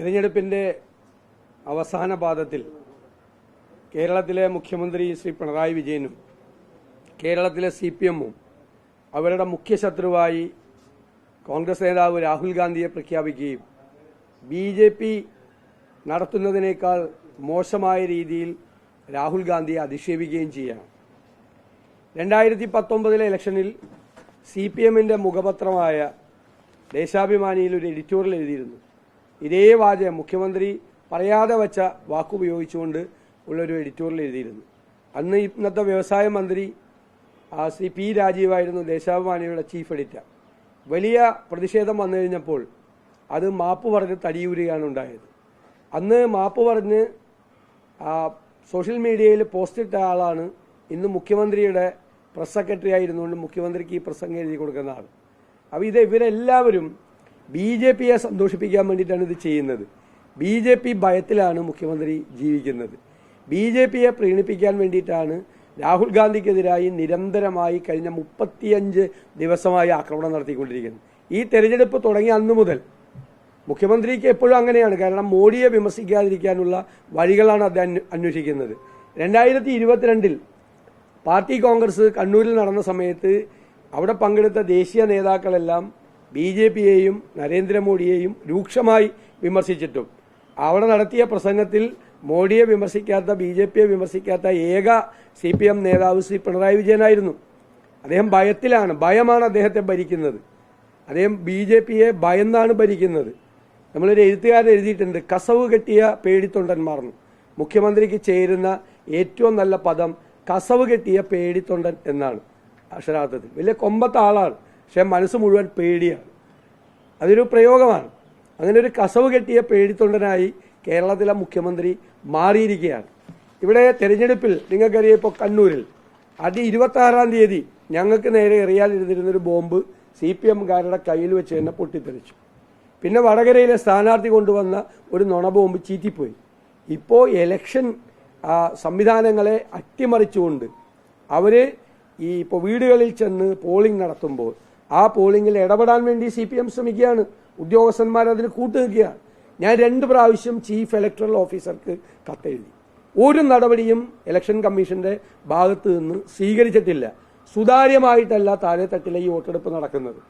തിരഞ്ഞെടുപ്പിൻ്റെ അവസാന പാദത്തിൽ കേരളത്തിലെ മുഖ്യമന്ത്രി ശ്രീ പിണറായി വിജയനും കേരളത്തിലെ CPM-ഉം അവരുടെ മുഖ്യ ശത്രുവായി കോൺഗ്രസ് നേതാവ് രാഹുൽ ഗാന്ധിയെ പ്രഖ്യാപിക്കുകയും BJP നടത്തുന്നതിനേക്കാൾ മോശമായ രീതിയിൽ രാഹുൽ ഗാന്ധിയെ അധിക്ഷേപിക്കുകയും ചെയ്യണം. 2019 ഇലക്ഷനിൽ CPM-ന്റെ മുഖപത്രമായ ദേശാഭിമാനിയിൽ ഒരു എഡിറ്റോറിയൽ എഴുതിയിരുന്നു. ഇതേ വാചകം മുഖ്യമന്ത്രി പറയാതെ വച്ച വാക്കുപയോഗിച്ചുകൊണ്ട് ഉള്ളൊരു എഡിറ്റോറിയൽ എഴുതിയിരുന്നു. അന്ന് ഇന്നത്തെ വ്യവസായ മന്ത്രി ശ്രീ P. രാജീവായിരുന്നു ദേശാഭിമാനിയുടെ ചീഫ് എഡിറ്റർ. വലിയ പ്രതിഷേധം വന്നു കഴിഞ്ഞപ്പോൾ അത് മാപ്പ് പറഞ്ഞ് തടിയൂരുകയാണ് ഉണ്ടായത്. അന്ന് മാപ്പ് പറഞ്ഞ് സോഷ്യൽ മീഡിയയിൽ പോസ്റ്റിട്ട ആളാണ് ഇന്ന് മുഖ്യമന്ത്രിയുടെ പ്രസ് സെക്രട്ടറി ആയിരുന്നുകൊണ്ട് മുഖ്യമന്ത്രിക്ക് ഈ പ്രസംഗം എഴുതി കൊടുക്കുന്ന ആൾ. അപ്പോൾ ഇവരെല്ലാവരും BJP-യെ സന്തോഷിപ്പിക്കാൻ വേണ്ടിയിട്ടാണ് ഇത് ചെയ്യുന്നത്. BJP ഭയത്തിലാണ് മുഖ്യമന്ത്രി ജീവിക്കുന്നത്. BJP-യെ പ്രീണിപ്പിക്കാൻ വേണ്ടിയിട്ടാണ് രാഹുൽ ഗാന്ധിക്കെതിരായി നിരന്തരമായി കഴിഞ്ഞ 35 ദിവസമായി ആക്രമണം നടത്തിക്കൊണ്ടിരിക്കുന്നത്. ഈ തെരഞ്ഞെടുപ്പ് തുടങ്ങിയ അന്നു മുതൽ മുഖ്യമന്ത്രിക്ക് എപ്പോഴും അങ്ങനെയാണ്. കാരണം മോഡിയെ വിമർശിക്കാതിരിക്കാനുള്ള വഴികളാണ് അദ്ദേഹം അന്വേഷിക്കുന്നത്. 2022 പാർട്ടി കോൺഗ്രസ് കണ്ണൂരിൽ നടന്ന സമയത്ത് അവിടെ പങ്കെടുത്ത ദേശീയ നേതാക്കളെല്ലാം BJP-യെയും നരേന്ദ്രമോദിയെയും രൂക്ഷമായി വിമർശിച്ചിട്ടും അവിടെ നടത്തിയ പ്രസംഗത്തിൽ മോഡിയെ വിമർശിക്കാത്ത BJP-യെ വിമർശിക്കാത്ത ഏക CPM നേതാവ് ശ്രീ പിണറായി വിജയനായിരുന്നു. അദ്ദേഹം ഭയമാണ് അദ്ദേഹത്തെ ഭരിക്കുന്നത്. അദ്ദേഹം BJP-യെ ഭയന്നാണ് ഭരിക്കുന്നത്. നമ്മളൊരു എഴുത്തുകാരൻ എഴുതിയിട്ടുണ്ട്, കസവ് കെട്ടിയ പേടിത്തൊണ്ടന്മാർന്നു. മുഖ്യമന്ത്രിക്ക് ചേരുന്ന ഏറ്റവും നല്ല പദം കസവ് കെട്ടിയ പേടിത്തൊണ്ടൻ എന്നാണ്. അക്ഷരാർത്ഥത്തിൽ വലിയ കൊമ്പത്തെ ആളാണ്, പക്ഷെ മനസ്സ് മുഴുവൻ പേടിയാണ്. അതൊരു പ്രയോഗമാണ്. അങ്ങനെ ഒരു കസവ് കെട്ടിയ പേടിത്തൊണ്ടനായി കേരളത്തിലെ മുഖ്യമന്ത്രി മാറിയിരിക്കുകയാണ്. ഇവിടെ തെരഞ്ഞെടുപ്പിൽ നിങ്ങൾക്കറിയാം, ഇപ്പോൾ കണ്ണൂരിൽ 26-ാം തീയതി ഞങ്ങൾക്ക് നേരെ എറിയാനിരുന്നിരുന്നൊരു ബോംബ് CPM-കാരുടെ കയ്യിൽ വെച്ച് തന്നെ പൊട്ടിത്തെറിച്ചു. പിന്നെ വടകരയിലെ സ്ഥാനാർത്ഥി കൊണ്ടുവന്ന ഒരു നുണ ബോംബ് ചീറ്റിപ്പോയി. ഇപ്പോൾ ഇലക്ഷൻ സംവിധാനങ്ങളെ അട്ടിമറിച്ചുകൊണ്ട് അവർ ഇപ്പോൾ വീടുകളിൽ ചെന്ന് പോളിംഗ് നടത്തുമ്പോൾ ആ പോളിംഗിൽ ഇടപെടാൻ വേണ്ടി CPM ശ്രമിക്കുകയാണ്. ഉദ്യോഗസ്ഥന്മാർ അതിന് കൂട്ടുനിൽക്കുകയാണ്. ഞാൻ 2 പ്രാവശ്യം ചീഫ് ഇലക്ടറൽ ഓഫീസർക്ക് കത്തെഴുതി. ഒരു നടപടിയും ഇലക്ഷൻ കമ്മീഷന്റെ ഭാഗത്ത് നിന്ന് സ്വീകരിച്ചിട്ടില്ല. സുതാര്യമായിട്ടല്ല താഴെത്തട്ടിലെ ഈ വോട്ടെടുപ്പ് നടക്കുന്നത്.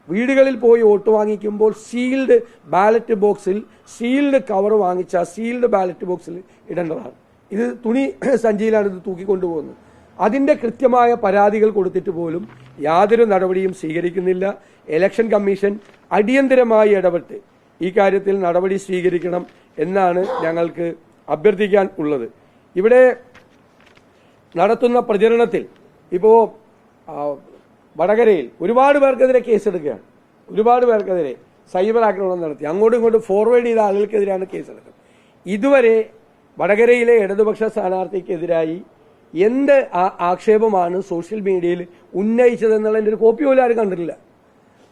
വീടുകളിൽ പോയി വോട്ട് വാങ്ങിക്കുമ്പോൾ സീൽഡ് ബാലറ്റ് ബോക്സിൽ സീൽഡ് കവർ വാങ്ങിച്ച സീൽഡ് ബാലറ്റ് ബോക്സിൽ ഇടേണ്ടതാണ്. ഇത് തുണി സഞ്ചിയിലാണ് ഇത് തൂക്കിക്കൊണ്ടുപോകുന്നത്. അതിന്റെ കൃത്യമായ പരാതികൾ കൊടുത്തിട്ട് പോലും യാതൊരു നടപടിയും സ്വീകരിക്കുന്നില്ല. ഇലക്ഷൻ കമ്മീഷൻ അടിയന്തരമായി ഇടപെട്ട് ഈ കാര്യത്തിൽ നടപടി സ്വീകരിക്കണം എന്നാണ് ഞങ്ങൾക്ക് അഭ്യർത്ഥിക്കാൻ ഉള്ളത്. ഇവിടെ നടത്തുന്ന പ്രചരണത്തിൽ ഇപ്പോൾ വടകരയിൽ ഒരുപാട് പേർക്കെതിരെ കേസെടുക്കുകയാണ്. ഒരുപാട് പേർക്കെതിരെ സൈബർ ആക്രമണം നടത്തി അങ്ങോട്ടും ഇങ്ങോട്ടും ഫോർവേഡ് ചെയ്ത ആളുകൾക്കെതിരെയാണ് കേസെടുക്കുന്നത്. ഇതുവരെ വടകരയിലെ ഇടതുപക്ഷ സ്ഥാനാർത്ഥിക്കെതിരായി എന്ത് ആക്ഷേപമാണ് സോഷ്യൽ മീഡിയയിൽ ഉന്നയിച്ചതെന്നുള്ളതിൻ്റെ ഒരു കോപ്പി പോലും ആരും കണ്ടിട്ടില്ല.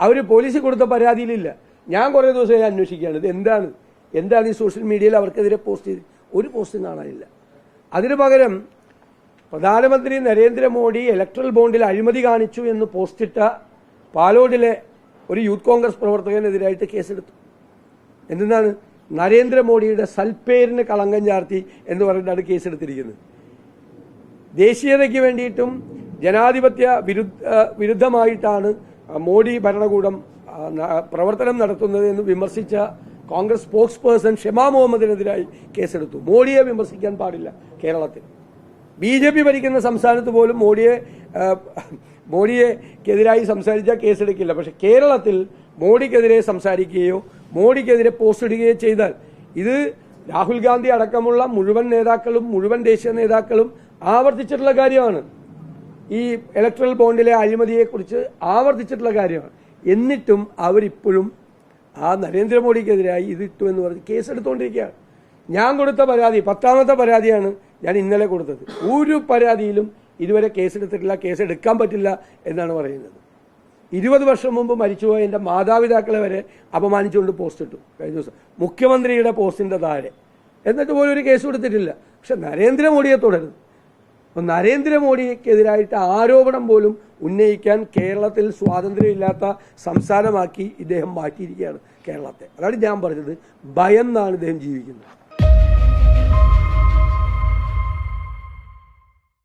അവർ പോലീസിൽ കൊടുത്ത പരാതിയിലില്ല. ഞാൻ കുറേ ദിവസമായി അന്വേഷിക്കുകയാണ് ഇത് എന്താണ് ഈ സോഷ്യൽ മീഡിയയിൽ അവർക്കെതിരെ പോസ്റ്റ് ചെയ്ത് ഒരു പോസ്റ്റും കാണാനില്ല. അതിനു പകരം പ്രധാനമന്ത്രി നരേന്ദ്രമോദി ഇലക്ട്രൽ ബോണ്ടിൽ അഴിമതി കാണിച്ചു എന്ന് പോസ്റ്റിട്ട പാലോടിലെ ഒരു യൂത്ത് കോൺഗ്രസ് പ്രവർത്തകനെതിരായിട്ട് കേസെടുത്തു. എന്താണ് നരേന്ദ്രമോദിയുടെ സൽപ്പേരിന് കളങ്കം ചാർത്തി എന്ന് പറഞ്ഞിട്ടാണ് കേസെടുത്തിരിക്കുന്നത്. ദേശീയതയ്ക്ക് വേണ്ടിയിട്ടും ജനാധിപത്യ വിരുദ്ധമായിട്ടാണ് മോഡി ഭരണകൂടം പ്രവർത്തനം നടത്തുന്നത് എന്ന് വിമർശിച്ച കോൺഗ്രസ് സ്പോക്സ് പേഴ്സൺ ഷെമാ മുഹമ്മദിനെതിരായി കേസെടുത്തു. മോഡിയെ വിമർശിക്കാൻ പാടില്ല കേരളത്തിൽ. BJP ഭരിക്കുന്ന സംസ്ഥാനത്ത് പോലും മോഡിയെക്കെതിരായി സംസാരിച്ചാൽ കേസെടുക്കില്ല. പക്ഷെ കേരളത്തിൽ മോഡിക്കെതിരെ സംസാരിക്കുകയോ മോഡിക്കെതിരെ പോസ്റ്റ് ഇടുകയോ ചെയ്താൽ ഇത് രാഹുൽ ഗാന്ധി അടക്കമുള്ള മുഴുവൻ നേതാക്കളും മുഴുവൻ ദേശീയ നേതാക്കളും ആവർത്തിച്ചിട്ടുള്ള കാര്യമാണ്. ഈ ഇലക്ട്രൽ ബോണ്ടിലെ അഴിമതിയെക്കുറിച്ച് ആവർത്തിച്ചിട്ടുള്ള കാര്യമാണ്. എന്നിട്ടും അവരിപ്പോഴും നരേന്ദ്രമോദിക്കെതിരായി ഇത് ഇട്ടു എന്ന് പറഞ്ഞ് കേസെടുത്തുകൊണ്ടിരിക്കുകയാണ്. ഞാൻ കൊടുത്ത പരാതി 10ാമത്തെ പരാതിയാണ് ഞാൻ ഇന്നലെ കൊടുത്തത്. ഒരു പരാതിയിലും ഇതുവരെ കേസെടുത്തിട്ടില്ല, കേസെടുക്കാൻ പറ്റില്ല എന്നാണ് പറയുന്നത്. 20 വർഷം മുമ്പ് മരിച്ചുപോയ എൻ്റെ മാതാപിതാക്കളെ വരെ അപമാനിച്ചുകൊണ്ട് പോസ്റ്റ് ഇട്ടു കഴിഞ്ഞ ദിവസം മുഖ്യമന്ത്രിയുടെ പോസ്റ്റിന്റെ താഴെ. എന്നിട്ട് പോലും ഒരു കേസ് കൊടുത്തിട്ടില്ല. പക്ഷെ നരേന്ദ്രമോദിയെ തുടരുന്നു. അപ്പം നരേന്ദ്രമോദിക്കെതിരായിട്ട് ആരോപണം പോലും ഉന്നയിക്കാൻ കേരളത്തിൽ സ്വാതന്ത്ര്യമില്ലാത്ത സംസ്ഥാനമാക്കി ഇദ്ദേഹം മാറ്റിയിരിക്കുകയാണ് കേരളത്തെ. അതാണ് ഞാൻ പറഞ്ഞത്, ഭയന്നാണ് ഇദ്ദേഹം ജീവിക്കുന്നത്.